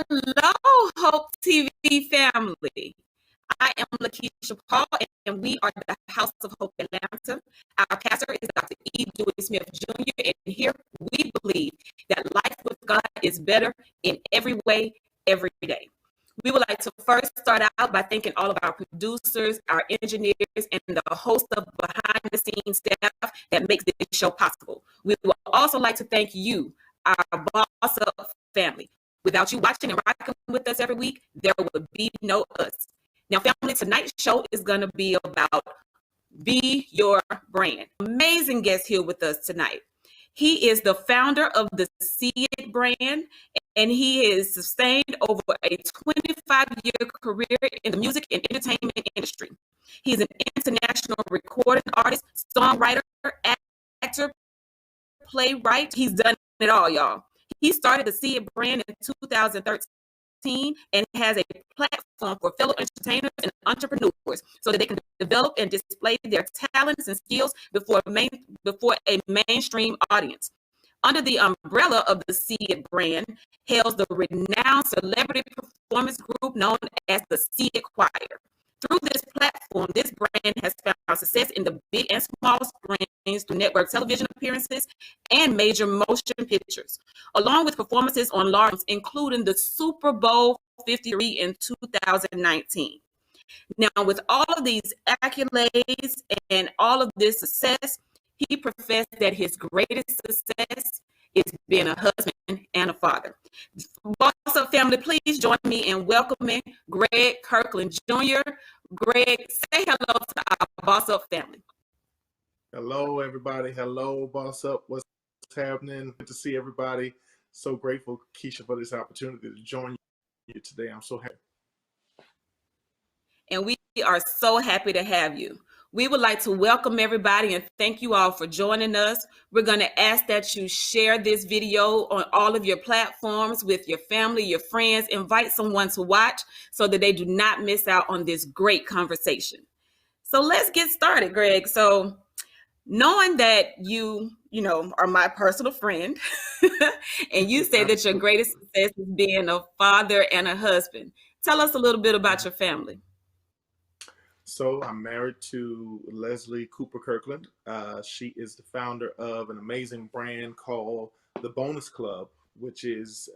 Hello, Hope TV family. I am Lakeisha Paul, and we are the House of Hope Atlanta. Our pastor is Dr. E. Dewey Smith Jr., and here we believe that life with God is better in every way, every day. We would like to first start out by thanking all of our producers, our engineers, and the host of behind-the-scenes staff that makes this show possible. We would also like to thank you, our Boss Up family. Without you watching and rocking with us every week, there would be no us. Now, family, tonight's show is going to be about Be Your Brand. Amazing guest here with us tonight. He is the founder of the See It brand, and he has sustained over a 25-year career in the music and entertainment industry. He's an international recording artist, songwriter, actor, playwright. He's done it all, y'all. He started the See It brand in 2013 and has a platform for fellow entertainers and entrepreneurs so that they can develop and display their talents and skills before a mainstream audience. Under the umbrella of the See It brand hails the renowned celebrity performance group known as the See It Choir. Through this platform, this brand has found success in the big and small screens through network television appearances and major motion pictures, along with performances on large, including the Super Bowl 53 in 2019. Now, with all of these accolades and all of this success, he professed that his greatest success is being a husband and a father. Boss Up family, please join me in welcoming Greg Kirkland Jr. Greg, say hello to our Boss Up family. Hello, everybody. Hello, Boss Up. What's happening? Good to see everybody. So grateful, Keisha, for this opportunity to join you today. I'm so happy. And we are so happy to have you. We would like to welcome everybody and thank you all for joining us. We're going to ask that you share this video on all of your platforms with your family, your friends. Invite someone to watch so that they do not miss out on this great conversation. So let's get started, Greg. So knowing that you are my personal friend and you say that your greatest success is being a father and a husband, tell us a little bit about your family. So I'm married to Leslie Cooper Kirkland. She is the founder of an amazing brand called The Bonus Club, which is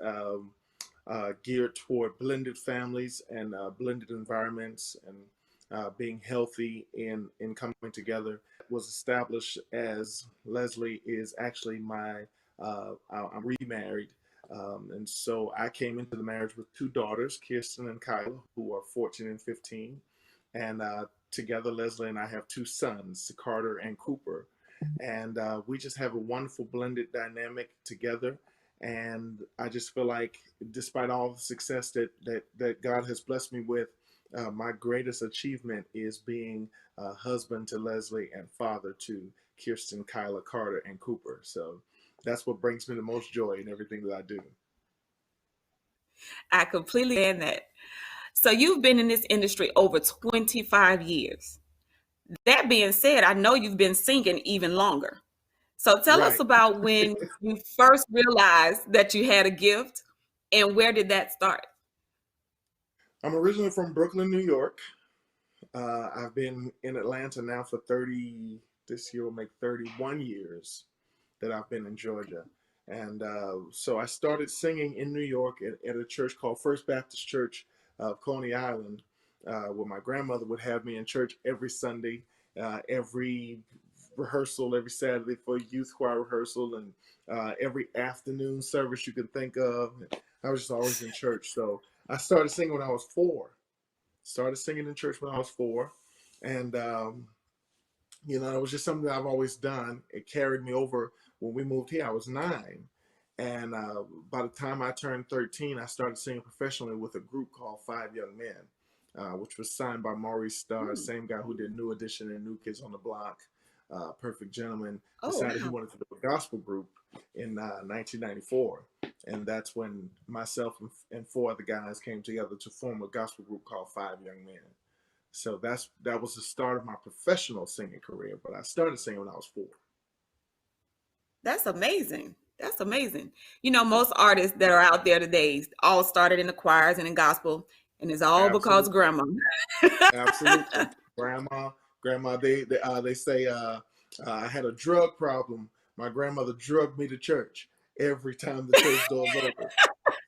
geared toward blended families and blended environments and being healthy in coming together. It was established as Leslie is actually I'm remarried. And so I came into the marriage with two daughters, Kirsten and Kyla, who are 14 and 15. And together, Leslie and I have two sons, Carter and Cooper. And we just have a wonderful blended dynamic together. And I just feel like despite all the success that God has blessed me with, my greatest achievement is being a husband to Leslie and father to Kirsten, Kyla, Carter, and Cooper. So that's what brings me the most joy in everything that I do. I completely understand that. So you've been in this industry over 25 years. That being said, I know you've been singing even longer. So tell us about when you first realized that you had a gift and where did that start? I'm originally from Brooklyn, New York. I've been in Atlanta now for this year will make 31 years that I've been in Georgia. And so I started singing in New York at a church called First Baptist Church of Coney Island, where my grandmother would have me in church every Sunday, every rehearsal, every Saturday for youth choir rehearsal, and every afternoon service you can think of. I was just always in church. So I started singing when I was 4. Started singing in church when I was 4. And, it was just something that I've always done. It carried me over. When we moved here, I was 9. And by the time I turned 13, I started singing professionally with a group called Five Young Men, which was signed by Maurice Starr, same guy who did New Edition and New Kids on the Block. Perfect Gentleman decided he wanted to do a gospel group in 1994. And that's when myself and 4 other guys came together to form a gospel group called Five Young Men. So that was the start of my professional singing career, but I started singing when I was 4. That's amazing. That's amazing. You know, most artists that are out there today all started in the choirs and in gospel, and it's all because Absolutely, grandma. absolutely. Grandma. They say I had a drug problem. My grandmother drugged me to church every time the church doors open.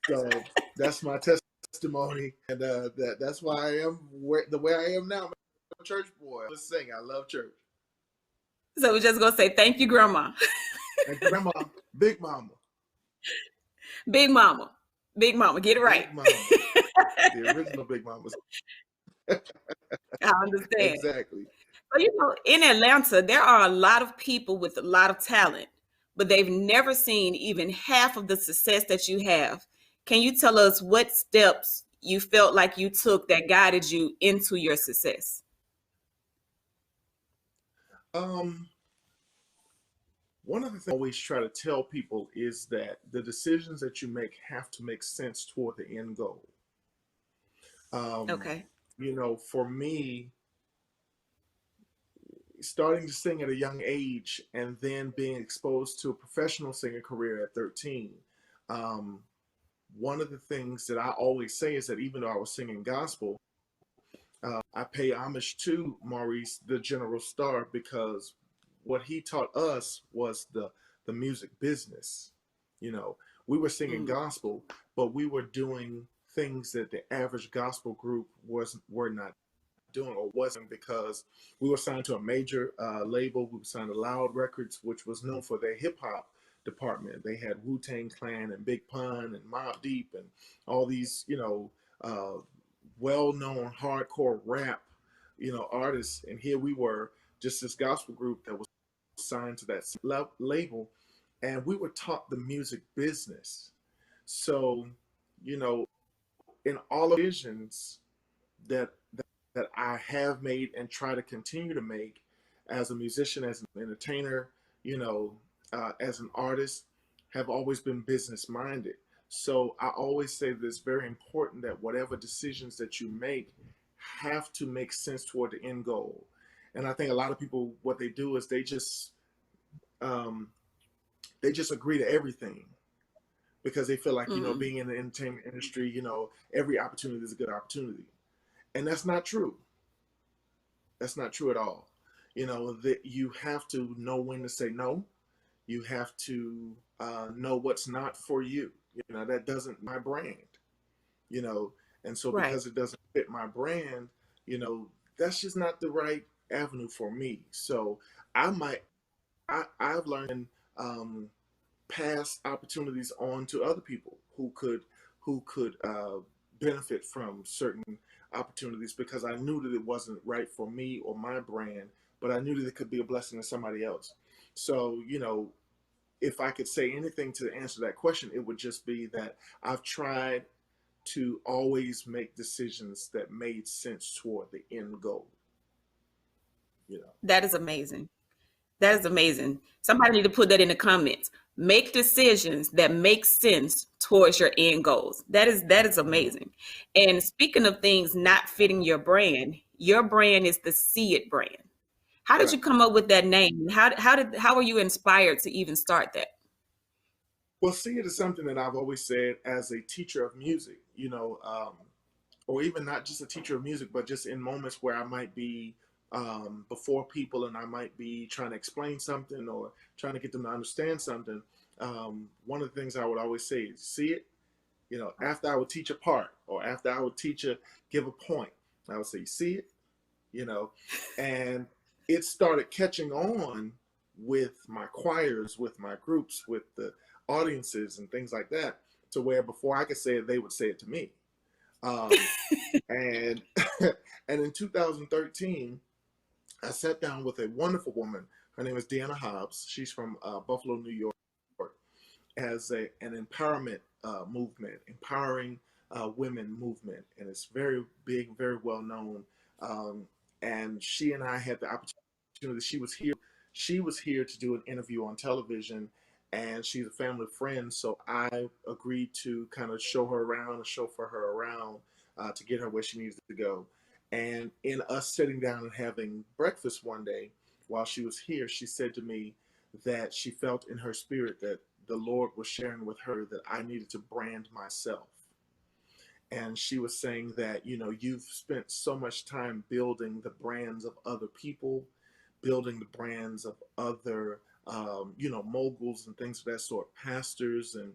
So that's my testimony, and that's why I am the way I am now. I'm a church boy. Let's sing. I love church. So we're just gonna say thank you, grandma. And grandma, big mama, Big mama. Big mama. Get it right. big mama, the original big mama. I understand. Exactly. So, you know, in Atlanta, there are a lot of people with a lot of talent, but they've never seen even half of the success that you have. Can you tell us what steps you felt like you took that guided you into your success? Um, One of the things I always try to tell people is that the decisions that you make have to make sense toward the end goal. Um, Okay. for me, starting to sing at a young age and then being exposed to a professional singing career at 13, um, one of the things that I always say is that even though I was singing gospel, I pay homage to Maurice, the General Star, because what he taught us was the music business. You know, we were singing Mm, gospel, but we were doing things that the average gospel group were not doing or wasn't, because we were signed to a major label. We were signed to Loud Records, which was known for their hip hop department. They had Wu-Tang Clan and Big Pun and Mobb Deep and all these, uh, well-known hardcore rap, artists. And here we were, just this gospel group that was signed to that label, and we were taught the music business. So, you know, in all of the visions that that I have made and try to continue to make as a musician, as an entertainer, as an artist, have always been business minded. So I always say that it's very important that whatever decisions that you make have to make sense toward the end goal. And I think a lot of people, what they do is um, they just agree to everything because they feel like, mm, being in the entertainment industry, every opportunity is a good opportunity, and that's not true. That's not true at all. That you have to know when to say no. You have to know what's not for you. That doesn't my brand. You know, and so right. because it doesn't fit my brand, that's just not the right avenue for me. So I might I've learned um, pass opportunities on to other people who could benefit from certain opportunities, because I knew that it wasn't right for me or my brand, but I knew that it could be a blessing to somebody else. So, if I could say anything to answer that question, it would just be that I've tried to always make decisions that made sense toward the end goal. You know, That is amazing. That is amazing. Somebody need to put that in the comments. Make decisions that make sense towards your end goals. That is amazing. And speaking of things not fitting your brand is the See It brand. How did right. you come up with that name? How were you inspired to even start that? Well, see, it is something that I've always said as a teacher of music. Or even not just a teacher of music, but just in moments where I might be before people and I might be trying to explain something or trying to get them to understand something. One of the things I would always say is, see it. After I would teach a part or after I would give a point, I would say, see it. You know, and it started catching on with my choirs, with my groups, with the audiences and things like that, to where before I could say it, they would say it to me. Um, and and in 2013, I sat down with a wonderful woman. Her name is Deanna Hobbs. She's from Buffalo, New York. Has an empowerment movement, empowering women movement, and it's very big, very well known. Um, and she and I had the opportunity. She was here. She was here to do an interview on television, and she's a family friend. So I agreed to kind of show her around and chauffeur her around to get her where she needs to go. And in us sitting down and having breakfast one day while she was here, she said to me that she felt in her spirit that the Lord was sharing with her that I needed to brand myself. And she was saying that, you know, you've spent so much time building the brands of other people, building the brands of other, you know, moguls and things of that sort, pastors and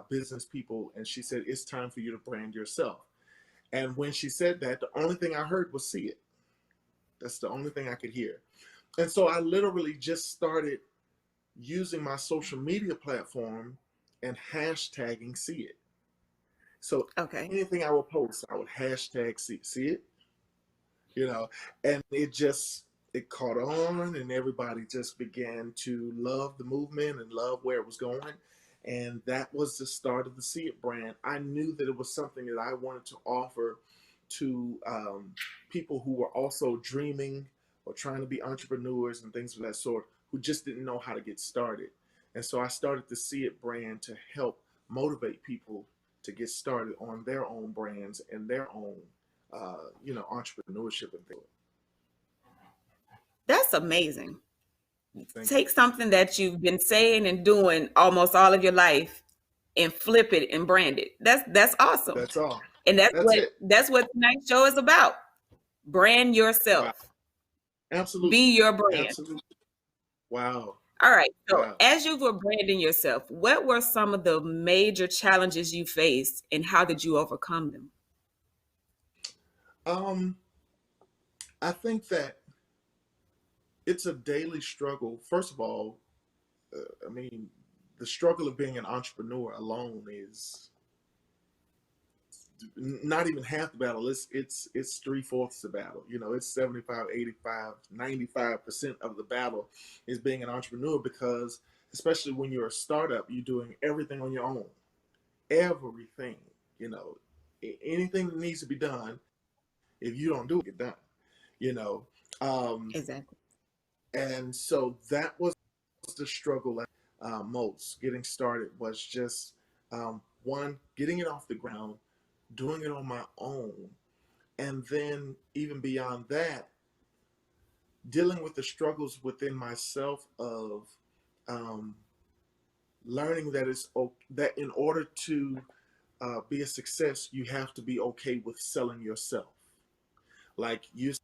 business people. And she said, it's time for you to brand yourself. And when she said that, the only thing I heard was see it. That's the only thing I could hear. And so I literally just started using my social media platform and hashtagging see it. So Okay. anything I would post, I would hashtag see it, you know, and it caught on, and everybody just began to love the movement and love where it was going. And that was the start of the See It brand. I knew that it was something that I wanted to offer to people who were also dreaming or trying to be entrepreneurs and things of that sort, who just didn't know how to get started. And so I started the See It brand to help motivate people to get started on their own brands and their own, you know, entrepreneurship and things. That's amazing. Thank you. Take something that you've been saying and doing almost all of your life and flip it and brand it. That's awesome. That's all. And That's it. that's what tonight's show is about. Brand Wow. yourself. Absolutely. Be your brand. Absolutely. Wow. All right. So Wow. as you were branding yourself, what were some of the major challenges you faced and how did you overcome them? Um, I think that it's a daily struggle. First of all, I mean, the struggle of being an entrepreneur alone is not even half the battle. It's three-fourths the battle. You know, it's 75, 85, 95% of the battle is being an entrepreneur, because especially when you're a startup, you're doing everything on your own. Everything, you know, anything that needs to be done, if you don't do it, get done, you know. Um, Exactly. and so that was the struggle most. Getting started was just one, getting it off the ground, doing it on my own, and then even beyond that, dealing with the struggles within myself of um, learning that that in order to be a success, you have to be okay with selling yourself. Like you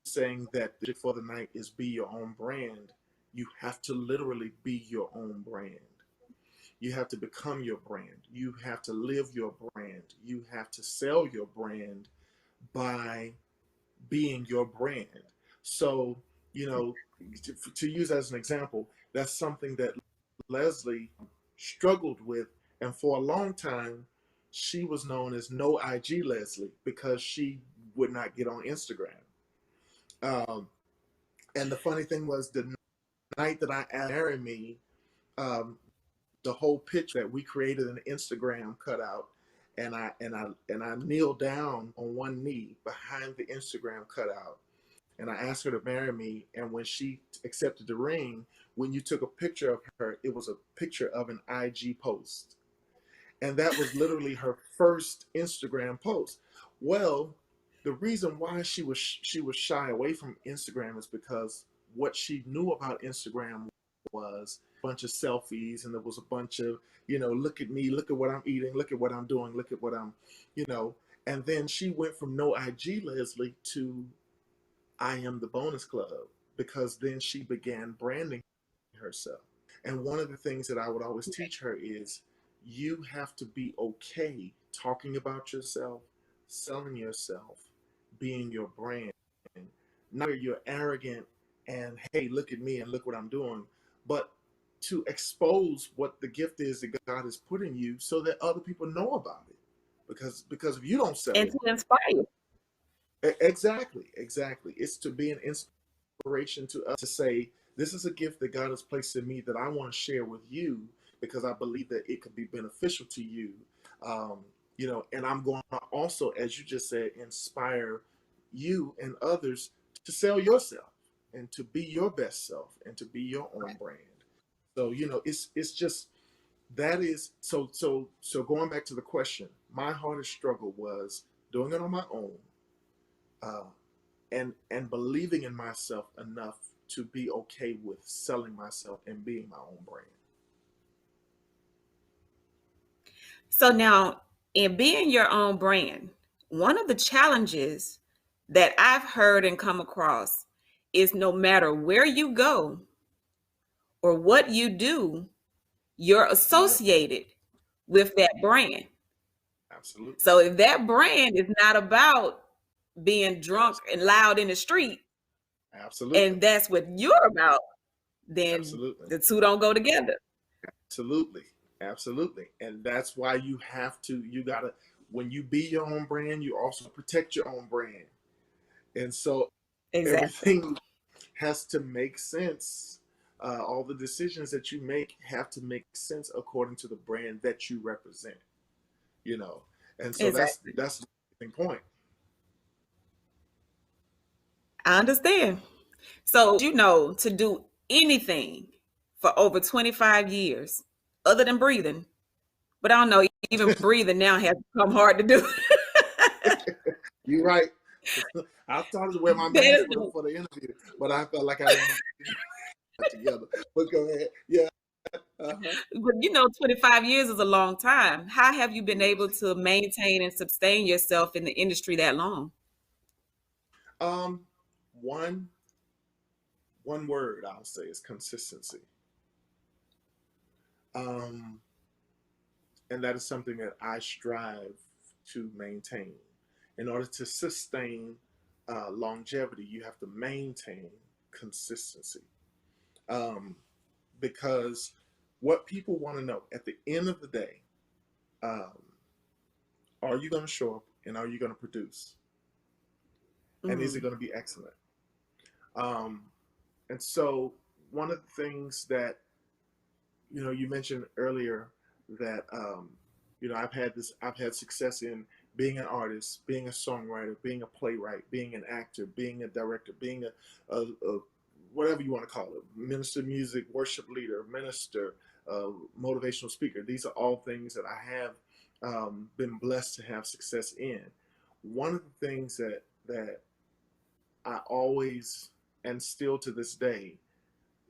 saying that the trick for the night is be your own brand. You have to literally be your own brand. You have to become your brand. You have to live your brand. You have to sell your brand by being your brand. So, you know, to use as an example, that's something that Leslie struggled with. And for a long time, she was known as No IG Leslie because she would not get on Instagram. Um, and the funny thing was, the night that I asked her to marry me, um, the whole picture that we created an Instagram cutout, and I kneeled down on one knee behind the Instagram cutout, and I asked her to marry me. And when she accepted the ring, when you took a picture of her, it was a picture of an IG post, and that was literally her first Instagram post. Well, the reason why she was shy away from Instagram is because what she knew about Instagram was a bunch of selfies, and there was a bunch of, you know, look at me, look at what I'm eating, look at what I'm doing, look at what I'm, you know. And then she went from No IG Leslie to I Am the Bonus Club, because then she began branding herself. And one of the things that I would always teach her is you have to be okay talking about yourself, selling yourself, being your brand. Not where you're arrogant and, hey, look at me and look what I'm doing, but to expose what the gift is that God has put in you so that other people know about it. Because if you don't sell And it, to inspire. exactly. It's to be an inspiration to us, to say, this is a gift that God has placed in me that I want to share with you because I believe that it could be beneficial to you. Um, you know, and I'm going to also, as you just said, inspire you and others to sell yourself and to be your best self and to be your own brand. So, you know, it's just, that is so going back to the question, my hardest struggle was doing it on my own, uh, and believing in myself enough to be okay with selling myself and being my own brand. So now, in being your own brand, one of the challenges that I've heard and come across is no matter where you go or what you do, you're Yep, associated with that brand. absolutely. So if that brand is not about being drunk Abs- and loud in the street, Absolutely. and that's what you're about, then Absolutely. the two don't go together. Absolutely. Absolutely. And that's why you gotta, when you be your own brand, you also protect your own brand. And so Exactly. everything has to make sense. All the decisions that you make have to make sense according to the brand that you represent, you know. And so Exactly. that's the point. I understand. So, to do anything for over 25 years other than breathing, but I don't know, even breathing now has become hard to do. You're right. I started to wear my That mask is the, for the interview, but I felt like I didn't get together. But go ahead. Yeah. Uh-huh. but 25 years is a long time. How have you been able Yes. to maintain and sustain yourself in the industry that long? Um, one one word I'll say is consistency. Um, and that is something that I strive to maintain. In order to sustain longevity, you have to maintain consistency. Um, because what people want to know at the end of the day, um, are you going to show up and are you going to produce? And is it Mm, going to be excellent? Um, and so, one of the things that you mentioned earlier that I've had success in being an artist, being a songwriter, being a playwright, being an actor, being a director, being a whatever you want to call it, minister, music, worship leader, minister, motivational speaker. These are all things that I have been blessed to have success in. One of the things that I always, and still to this day,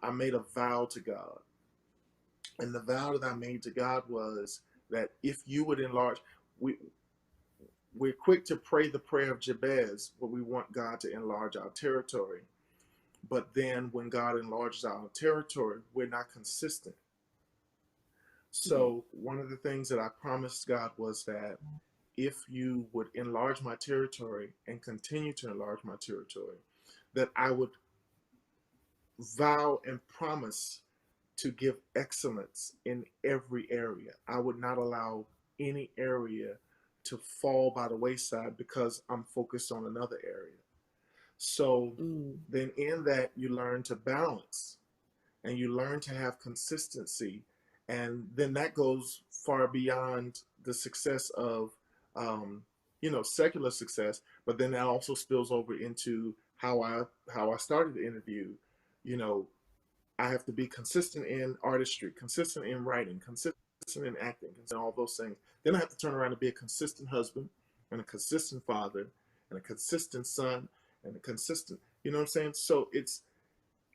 I made a vow to God. And the vow that I made to God was that if you would enlarge, we, we're quick to pray the prayer of Jabez, where we want God to enlarge our territory. But then when God enlarges our territory, we're not consistent. mm, So one of the things that I promised God was that if you would enlarge my territory and continue to enlarge my territory, that I would vow and promise to give excellence in every area. I would not allow any area to fall by the wayside because I'm focused on another area. So mm. then in that you learn to balance and you learn to have consistency, and then that goes far beyond the success of um, secular success, but then that also spills over into how I started the interview. you know I have to be consistent in artistry, consistent in writing, consistent in acting, and all those things. Then I have to turn around and be a consistent husband and a consistent father and a consistent son and a consistent, you know what I'm saying? So it's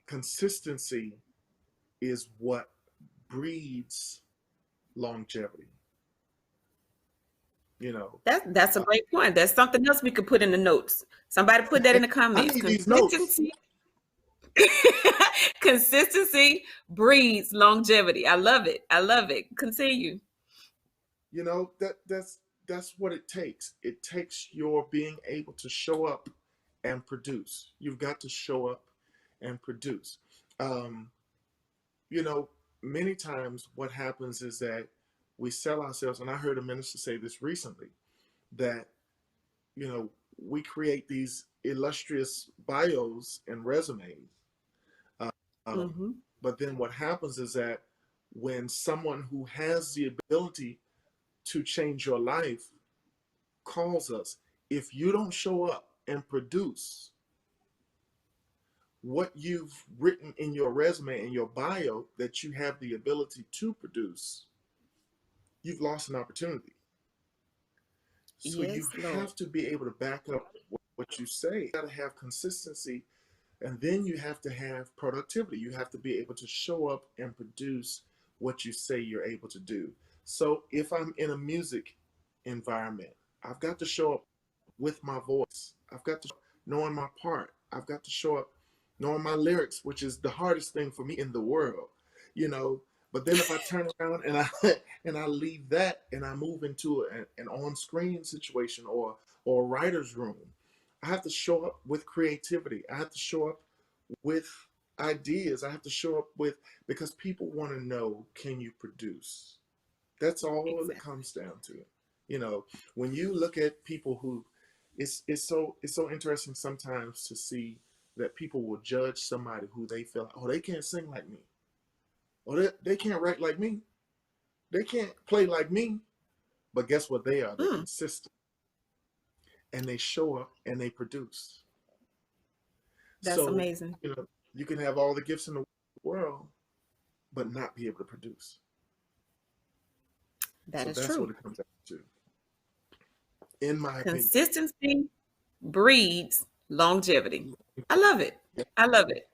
consistency is what breeds longevity, you know. That's a Uh, great point. That's something else we could put in the notes. Somebody put that in the I comments. need these notes. Consistency, consistency breeds longevity. I love it. I love it. Continue. That's what it takes. It takes your being able to show up and produce. You've got to show up and produce. Um, you know, Many times what happens is that we sell ourselves, and I heard a minister say this recently, that, we create these illustrious bios and resumes. Um, Hmm. but then what happens is that when someone who has the ability to change your life calls us, if you don't show up and produce what you've written in your resume and your bio that you have the ability to produce, you've lost an opportunity. So you Yes, Lord. have to be able to back up what you say. You got to have consistency, and then you have to have productivity. You have to be able to show up and produce what you say you're able to do. So if I'm in a music environment, I've got to show up with my voice. I've got to show up knowing my part. I've got to show up knowing my lyrics, which is the hardest thing for me in the world, you know. But then if I turn around and I and I leave that and I move into an on-screen situation or a writer's room, I have to show up with creativity. I have to show up with ideas. I have to show up with, because people want to know, can you produce? That's all it Exactly. comes down to. You know, when you look at people who, it's so interesting sometimes to see that people will judge somebody who they feel like, oh, they can't sing like me, or they can't write like me, they can't play like me. But guess what they are? They're Mm, consistent, and they show up and they produce. that's So, amazing. you know, you can have all the gifts in the world, but not be able to produce. That So is that's true. what it comes down to, in my opinion. Consistency breeds longevity. I love it. I love it.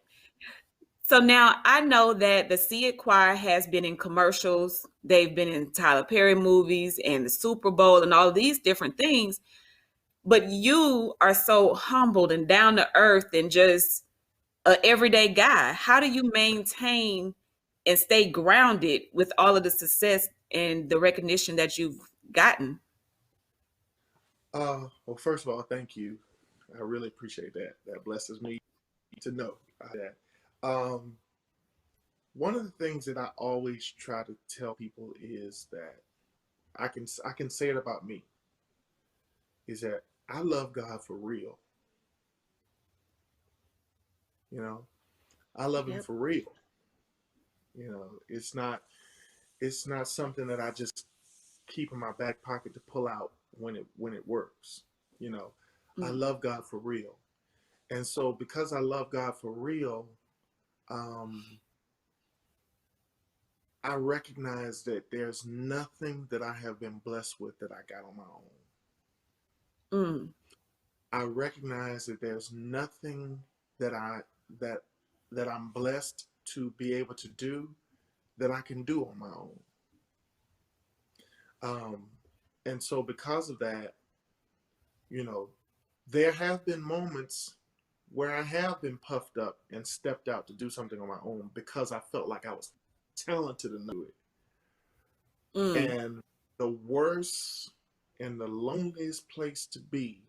So now I know that the See It Choir has been in commercials. They've been in Tyler Perry movies and the Super Bowl and all these different things. But you are so humbled and down to earth and just an everyday guy. How do you maintain and stay grounded with all of the success and the recognition that you've gotten? Well, first of all, thank you. I really appreciate that. That blesses me to know that. Um, One of the things that I always try to tell people is that I can say it about me, is that I love God for real. You know, I love Him Yep. for real. You know, it's not something that I just keep in my back pocket to pull out when it works. You know, I Mm. love God for real, and so because I love God for real, um, I recognize that there's nothing that I have been blessed with that I got on my own. Mm. I recognize that there's nothing that I that that I'm blessed to be able to do that I can do on my own. Um, and so because of that, you know, there have been moments where I have been puffed up and stepped out to do something on my own because I felt like I was talented enough to do it. Mm. And the worst and the loneliest place to be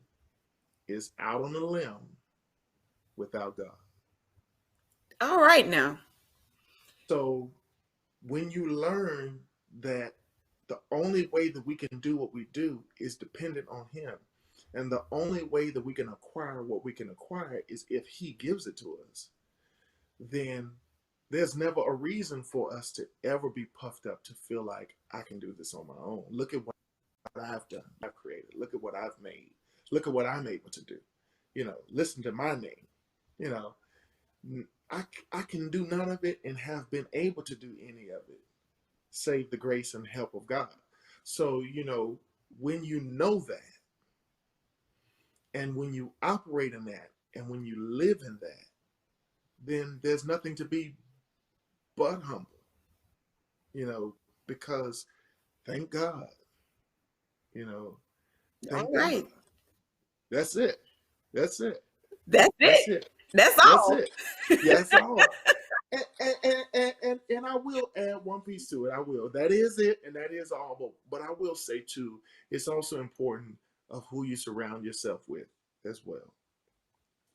is out on a limb without God. All right now. So when you learn that the only way that we can do what we do is dependent on Him, and the only way that we can acquire what we can acquire is if He gives it to us, then there's never a reason for us to ever be puffed up to feel like I can do this on my own. Look at what I've done, I've created. Look at what I've made. Look at what I'm able to do. You know, listen to my name. You know, I can do none of it and have been able to do any of it save the grace and help of God. So, you know, when you know that, and when you operate in that, and when you live in that, then there's nothing to be but humble, you know, because thank God, you know, All thank God. right. That's it. That's it. That's That's it. it. That's That's all. it. Yeah, that's all. And I will add one piece to it. I will. That is it, and that is all. But I will say too, it's also important of who you surround yourself with as well.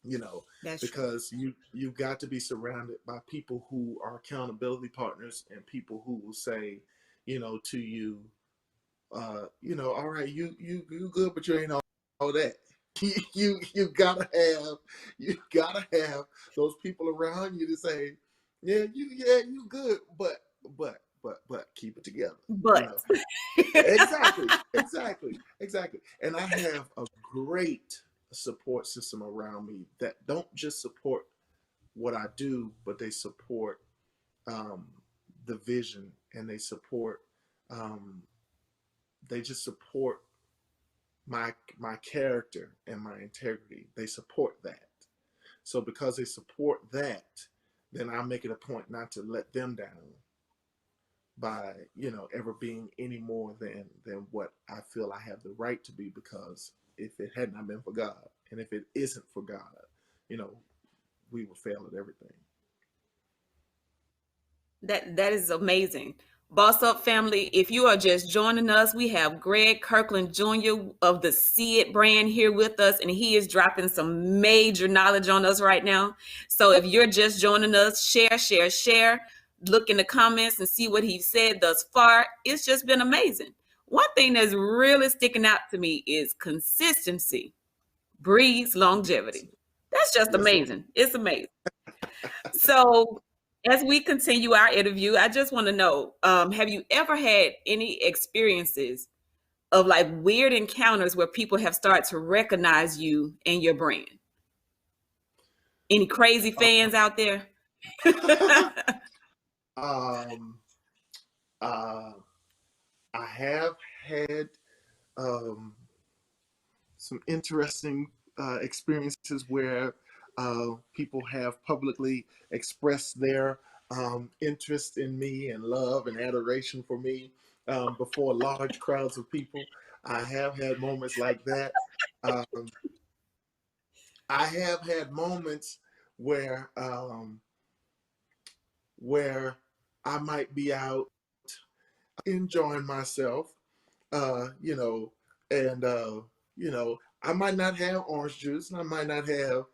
You know, That's true. because you got to be surrounded by people who are accountability partners and people who will say, you know, to you, all right, you good, but you ain't all that. You gotta have those people around you to say, you good, but keep it together. You But know, exactly. And I have a great support system around me that don't just support what I do, but they support um, the vision, and um, they just support my character and my integrity. They support that. So because they support that, then I make it a point not to let them down, ever being any more than what I feel I have the right to be, because if it had not been for God, and if it isn't for God, you know, we would fail at everything. That is amazing. Boss Up family, if you are just joining us, we have Greg Kirkland Jr. of the See It brand here with us, and he is dropping some major knowledge on us right now. So if you're just joining us, share. Look in the comments and see what he said thus far. It's just been amazing. One thing that's really sticking out to me is consistency breeds longevity. That's just Yes, amazing. It's amazing. So, as we continue our interview, I just want to know, have you ever had any experiences of like weird encounters where people have started to recognize you and your brand? Any crazy fans out there? um, uh, I have had some interesting experiences where people have publicly expressed their interest in me and love and adoration for me before large crowds of people. I have had moments like that. Um, I have had moments where where I might be out enjoying myself, you know, and I might not have orange juice, and I might not have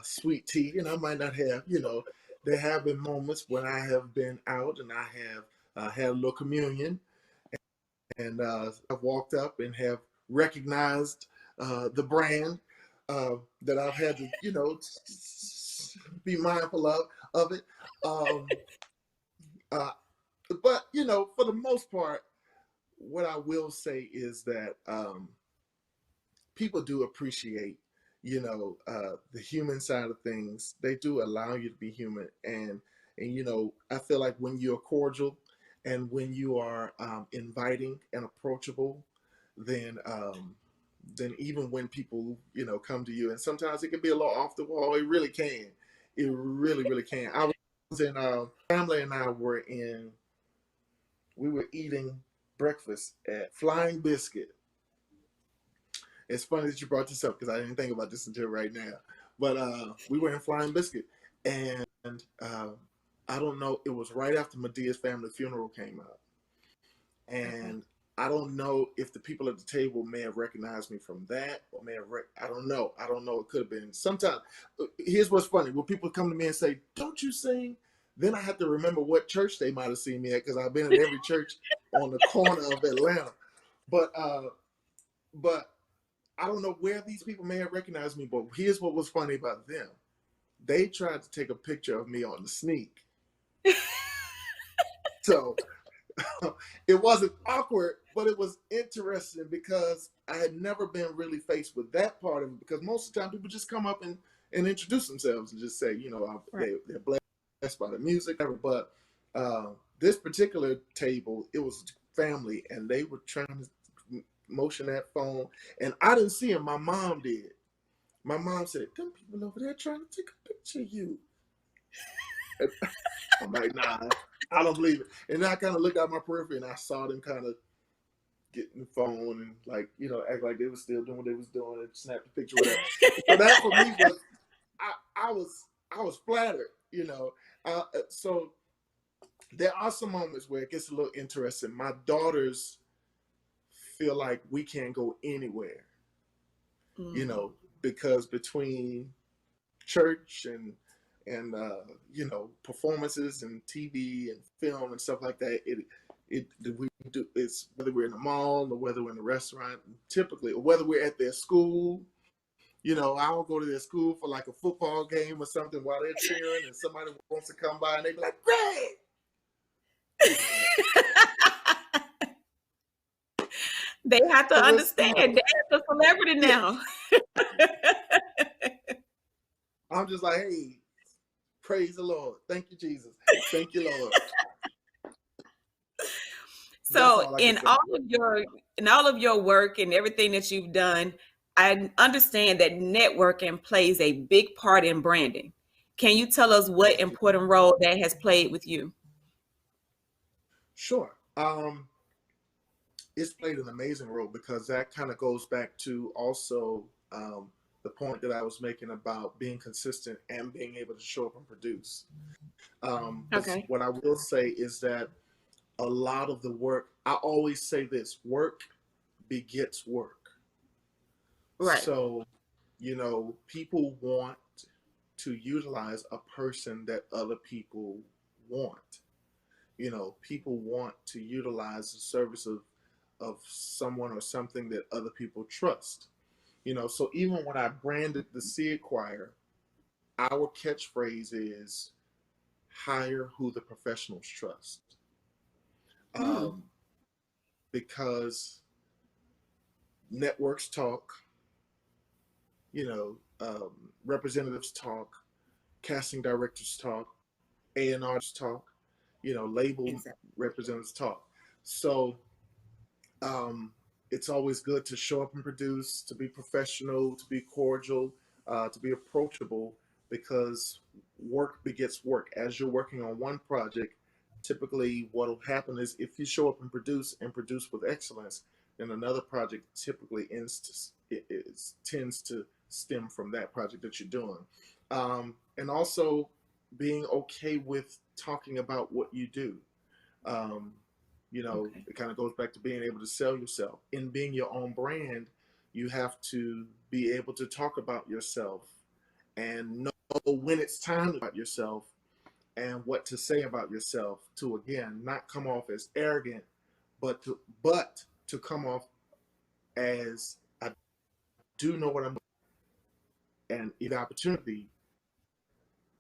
sweet tea, and I might not have, there have been moments when I have been out and I have had a little communion, and I've walked up and have recognized the brand that I've had to, be mindful of it. Um, uh, but for the most part, what I will say is that people do appreciate, the human side of things. They do allow you to be human, and I feel like when you're cordial and when you are inviting and approachable, then even when people come to you, and sometimes it can be a little off the wall. It really can. It really, really can. I was in family and I were in. We were eating breakfast at Flying Biscuit. It's funny that you brought this up because I didn't think about this until right now. But we were in Flying Biscuit, and I don't know. It was right after Medea's family funeral came out, and I don't know if the people at the table may have recognized me from that, or may have. I don't know. I don't know. It could have been. Sometimes, here's what's funny: when people come to me and say, "Don't you sing?" Then I have to remember what church they might have seen me at, because I've been in every church on the corner of Atlanta. But I don't know where these people may have recognized me. But here's what was funny about them: they tried to take a picture of me on the sneak. So it wasn't awkward, but it was interesting because I had never been really faced with that part of it. Because most of the time, people just come up and introduce themselves and just say, Right. they're blessed by the music. But this particular table, it was family, and they were trying to motion that phone, and I didn't see him. My mom did. My mom said, "Them people over there trying to take a picture of you." And I'm like, "Nah, I don't believe it." And then I kind of looked out my periphery and I saw them kind of getting the phone and act like they were still doing what they was doing and snap the picture, whatever. So that for me was, I was flattered, So there are some moments where it gets a little interesting. My daughters feel like we can't go anywhere, because between church and performances and TV and film and stuff like that, it's whether we're in the mall or whether we're in a restaurant, typically, or whether we're at their school. I'll go to their school for like a football game or something while they're cheering, and somebody wants to come by and they be like, "Greg!" They have to understand they're a celebrity now. I'm just like, "Hey, praise the Lord. Thank you, Jesus. Thank you, Lord." So in all of your work and everything that you've done, I understand that networking plays a big part in branding. Can you tell us what important role that has played with you? Sure. It's played an amazing role because that kind of goes back to also the point that I was making about being consistent and being able to show up and produce. But Okay. what I will say is that a lot of the work, I always say this: work begets work. Right. So, people want to utilize a person that other people want. People want to utilize the service of someone or something that other people trust. So even when I branded the Seed Choir, our catchphrase is hire who the professionals trust. Hmm. Um, because networks talk, representatives talk, casting directors talk, A&Rs talk, label Exactly. representatives talk. So um, it's always good to show up and produce, to be professional, to be cordial, to be approachable, because work begets work. As you're working on one project, typically what will happen is if you show up and produce with excellence, then another project typically it tends to stem from that project that you're doing. And also being okay with talking about what you do. Um, Okay. it kind of goes back to being able to sell yourself. In being your own brand, you have to be able to talk about yourself and know when it's time to talk about yourself and what to say about yourself to, again, not come off as arrogant, but to come off as I do know what I'm doing, and the opportunity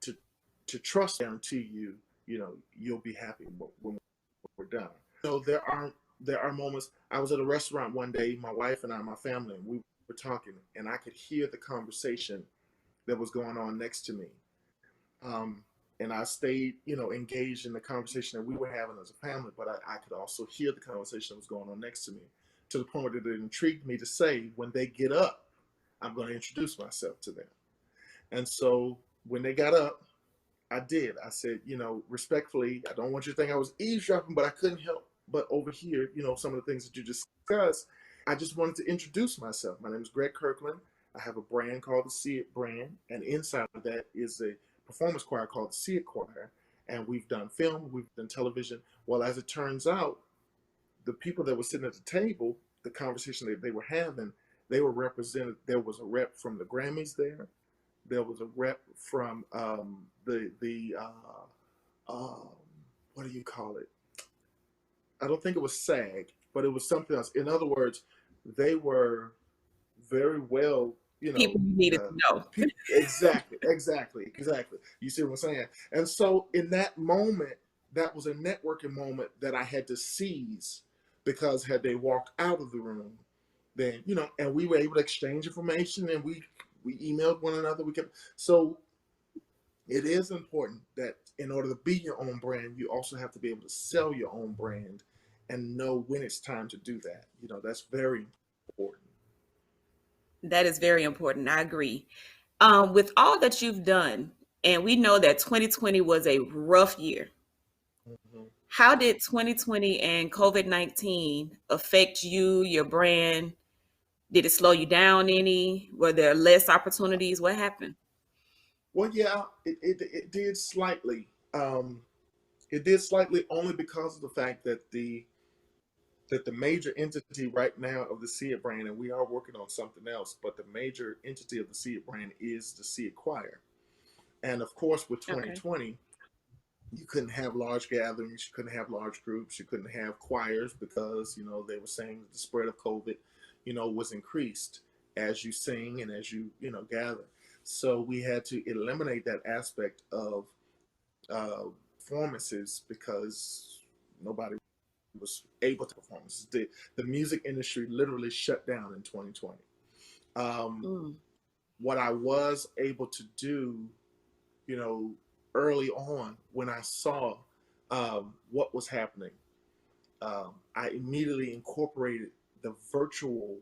to to trust guarantee you, you'll be happy when we're done. There are moments. I was at a restaurant one day, my wife and I, my family, and we were talking, and I could hear the conversation that was going on next to me. Um, and I stayed, engaged in the conversation that we were having as a family, but I could also hear the conversation that was going on next to me, to the point that it intrigued me to say, when they get up, I'm going to introduce myself to them. And so when they got up, I did. I said, respectfully, I don't want you to think I was eavesdropping, but I couldn't help but overhear, some of the things that you discussed. I just wanted to introduce myself. My name is Greg Kirkland. I have a brand called the See It brand, and inside of that is a performance choir called the See It Choir. And we've done film, we've done television. Well, as it turns out, the people that were sitting at the table, the conversation that they were having, they were represented. There was a rep from the Grammys there. There was a rep from the um, what do you call it? I don't think it was SAG, but it was something else. In other words, they were very well, People you needed to know. exactly. You see what I'm saying? And so in that moment, that was a networking moment that I had to seize, because had they walked out of the room, then and we were able to exchange information, and we emailed one another. We kept so it is important that in order to be your own brand, you also have to be able to sell your own brand and know when it's time to do that. That's very important. That is very important. I agree. With all that you've done, and we know that 2020 was a rough year. Mhm. How did 2020 and COVID-19 affect you, your brand? Did it slow you down any? Were there less opportunities? What happened? Well, yeah, it did slightly. It did slightly only because of the fact that the major entity right now of the See It brand, and we are working on something else, but the major entity of the See It brand is the See It Choir. And of course, with Okay. 2020, you couldn't have large gatherings, you couldn't have large groups, you couldn't have choirs, because they were saying that the spread of COVID, was increased as you sing and as you gather. So we had to eliminate that aspect of uh, performances, because nobody was able to perform. The music industry literally shut down in 2020. Um, Mm, what I was able to do, you know, early on when I saw what was happening, I immediately incorporated the virtual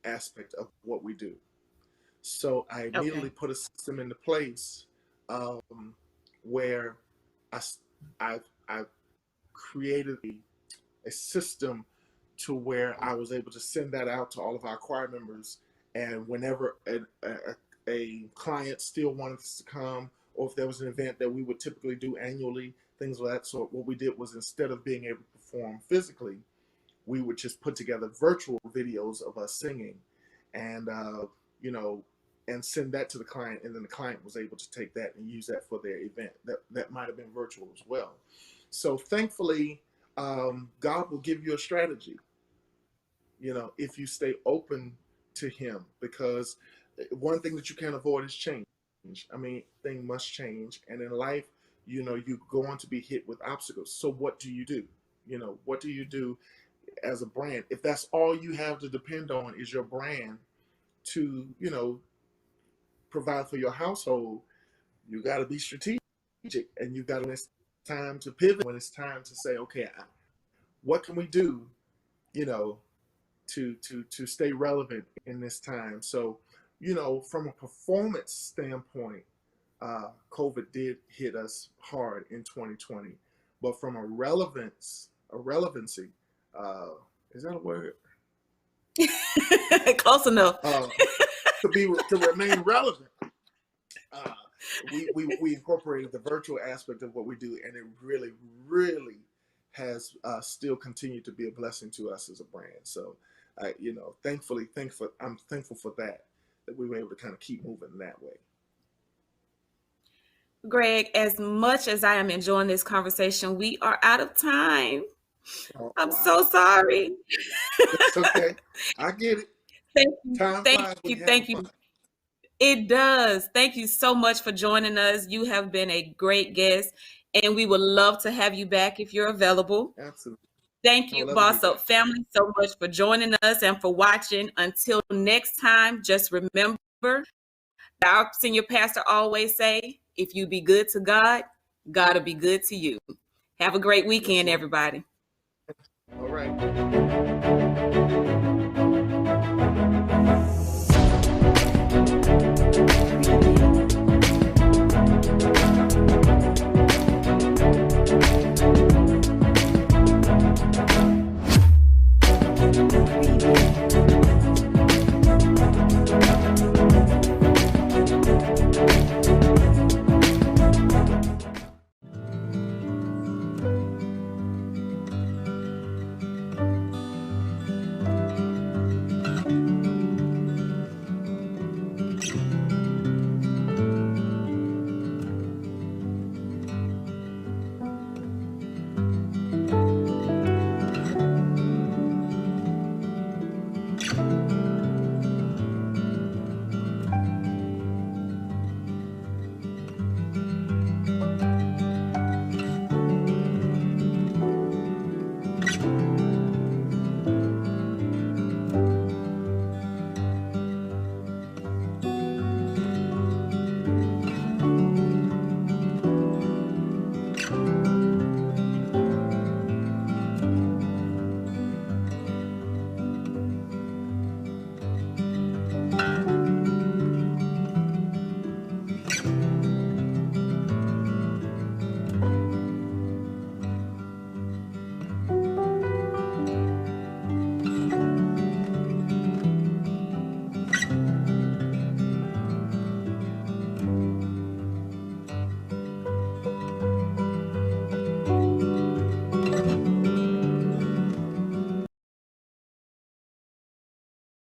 aspect of what we do. So I immediately okay. put a system into place, um, where I, I, I created a system to where I was able to send that out to all of our choir members. And whenever a client still wanted us to come, or if there was an event that we would typically do annually, things like that. So what we did was, instead of being able to perform physically, we would just put together virtual videos of us singing, and you know, and send that to the client, and then the client was able to take that and use that for their event. That might have been virtual as well. So thankfully, God will give you a strategy, you know, if you stay open to Him, because one thing that you can't avoid is change. I mean, things must change, and in life, you know, you're going to be hit with obstacles. So what do you do? You know, what do you do as a brand? If that's all you have to depend on is your brand to, you know, provide for your household, you got to be strategic, and you got to, when it's time to pivot, when it's time to say, okay, what can we do, you know, to stay relevant in this time. So, you know, from a performance standpoint, COVID did hit us hard in 2020, but from a relevancy, is that a word? Close enough. To remain relevant, we incorporated the virtual aspect of what we do, and it really, really has still continued to be a blessing to us as a brand. So, you know, I'm thankful for that we were able to kind of keep moving that way. Greg, as much as I am enjoying this conversation, we are out of time. Oh, I'm so sorry. It's okay. I get it. Thank you. It does. Thank you so much for joining us. You have been a great guest, and we would love to have you back if you're available. Absolutely. Thank you, Boss Up family, so much for joining us and for watching. Until next time, just remember, our senior pastor always say, if you be good to God, God will be good to you. Have a great weekend, everybody. All right.